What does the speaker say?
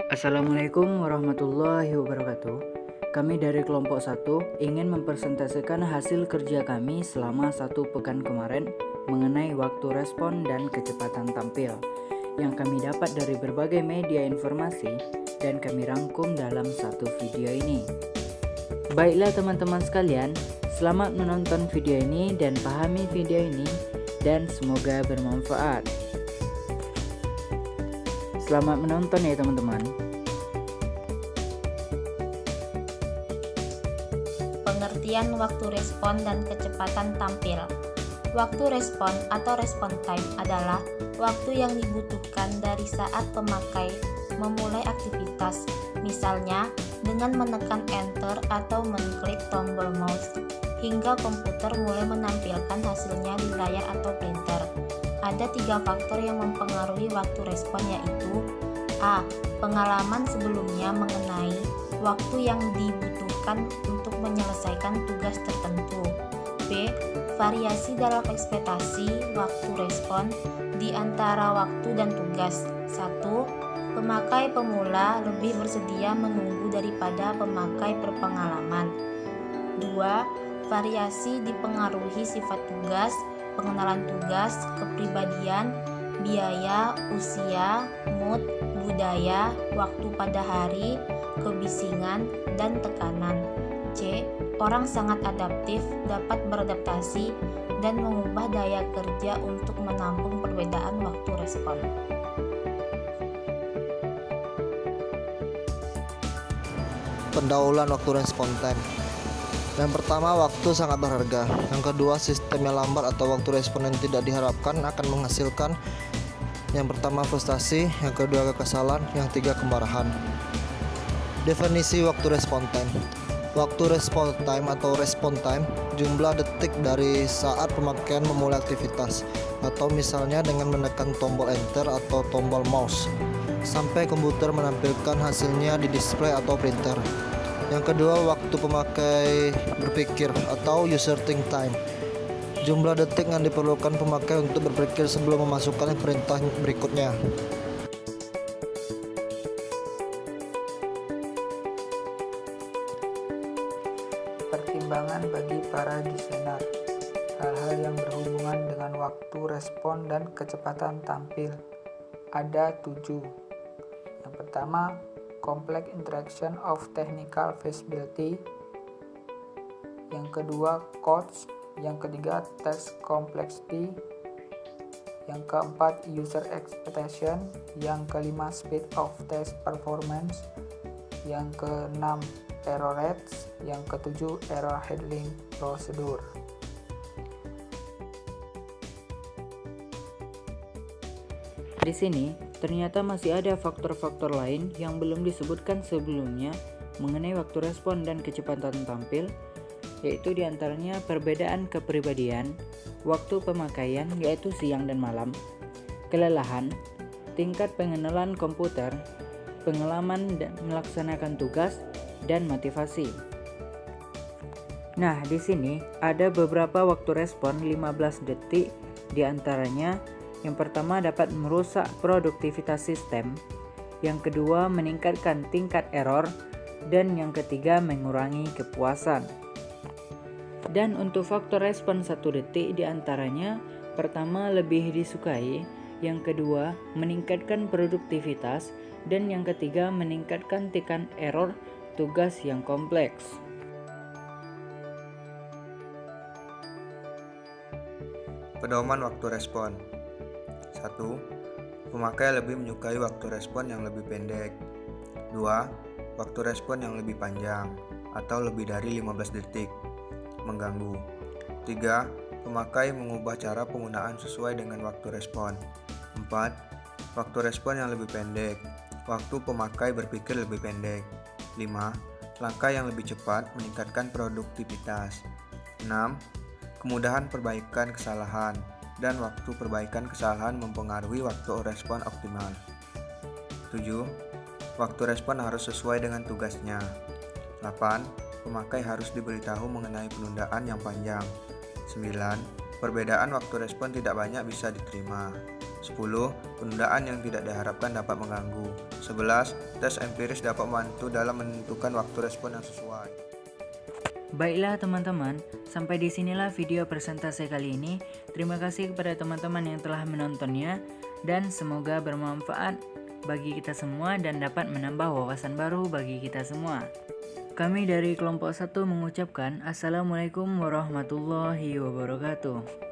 Assalamualaikum warahmatullahi wabarakatuh. Kami dari kelompok 1 ingin mempresentasikan hasil kerja kami selama 1 pekan kemarin mengenai waktu respon dan kecepatan tampil yang kami dapat dari berbagai media informasi dan kami rangkum dalam satu video ini. Baiklah teman-teman sekalian, selamat menonton video ini dan pahami video ini dan semoga bermanfaat. Selamat menonton ya teman-teman. Pengertian waktu respon dan kecepatan tampil. Waktu respon atau respon time adalah waktu yang dibutuhkan dari saat pemakai memulai aktivitas, misalnya dengan menekan enter atau mengklik tombol mouse, hingga komputer mulai menampilkan hasilnya di layar atau printer. Ada 3 faktor yang mempengaruhi waktu respon, yaitu A. Pengalaman sebelumnya mengenai waktu yang dibutuhkan untuk menyelesaikan tugas tertentu. B. Variasi dalam ekspektasi waktu respon di antara waktu dan tugas. 1. Pemakai pemula lebih bersedia menunggu daripada pemakai berpengalaman. 2. Variasi dipengaruhi sifat tugas, pengenalan tugas, kepribadian, biaya, usia, mood, budaya, waktu pada hari, kebisingan, dan tekanan. C. Orang sangat adaptif, dapat beradaptasi dan mengubah daya kerja untuk menampung perbedaan waktu respon. Pendahuluan waktu respon time. Yang pertama, waktu sangat berharga. Yang kedua, sistem yang lambat atau waktu respon yang tidak diharapkan akan menghasilkan yang pertama frustasi, yang kedua kekesalan, yang ketiga kemarahan. Definisi waktu respon time. Waktu respon time atau respon time, jumlah detik dari saat pemakaian memulai aktivitas, atau misalnya dengan menekan tombol enter atau tombol mouse sampai komputer menampilkan hasilnya di display atau printer. Yang kedua, waktu pemakai berpikir atau user think time. Jumlah detik yang diperlukan pemakai untuk berpikir sebelum memasukkan perintah berikutnya. Pertimbangan bagi para desainer. Hal-hal yang berhubungan dengan waktu respon dan kecepatan tampil. Ada 7. Yang pertama, complex interaction of technical feasibility. Yang kedua, cost. Yang ketiga, task complexity. Yang keempat, user expectation. Yang kelima, speed of test performance. Yang keenam, error rates. Yang ketujuh, error handling procedure. Di sini ternyata masih ada faktor-faktor lain yang belum disebutkan sebelumnya mengenai waktu respon dan kecepatan tampil, yaitu diantaranya perbedaan kepribadian, waktu pemakaian yaitu siang dan malam, kelelahan, tingkat pengenalan komputer, pengalaman dan melaksanakan tugas, dan motivasi. Nah, di sini ada beberapa waktu respon 15 detik, diantaranya yang pertama dapat merusak produktivitas sistem, yang kedua meningkatkan tingkat error, dan yang ketiga mengurangi kepuasan. Dan untuk faktor respon 1 detik diantaranya, pertama lebih disukai, yang kedua meningkatkan produktivitas, dan yang ketiga meningkatkan tingkat error tugas yang kompleks. Pedoman waktu respon. 1. Pemakai lebih menyukai waktu respon yang lebih pendek. 2. Waktu respon yang lebih panjang atau lebih dari 15 detik. Mengganggu. 3. Pemakai mengubah cara penggunaan sesuai dengan waktu respon. 4. Waktu respon yang lebih pendek. Waktu pemakai berpikir lebih pendek. 5. Langkah yang lebih cepat meningkatkan produktivitas. 6. Kemudahan perbaikan kesalahan dan waktu perbaikan kesalahan mempengaruhi waktu respon optimal. 7. Waktu respon harus sesuai dengan tugasnya. 8. Pemakai harus diberitahu mengenai penundaan yang panjang. 9. Perbedaan waktu respon tidak banyak bisa diterima. 10. Penundaan yang tidak diharapkan dapat mengganggu. 11. Tes empiris dapat membantu dalam menentukan waktu respon yang sesuai. Baiklah teman-teman, sampai di sinilah video presentasi kali ini. Terima kasih kepada teman-teman yang telah menontonnya dan semoga bermanfaat bagi kita semua dan dapat menambah wawasan baru bagi kita semua. Kami dari kelompok 1 mengucapkan Assalamualaikum warahmatullahi wabarakatuh.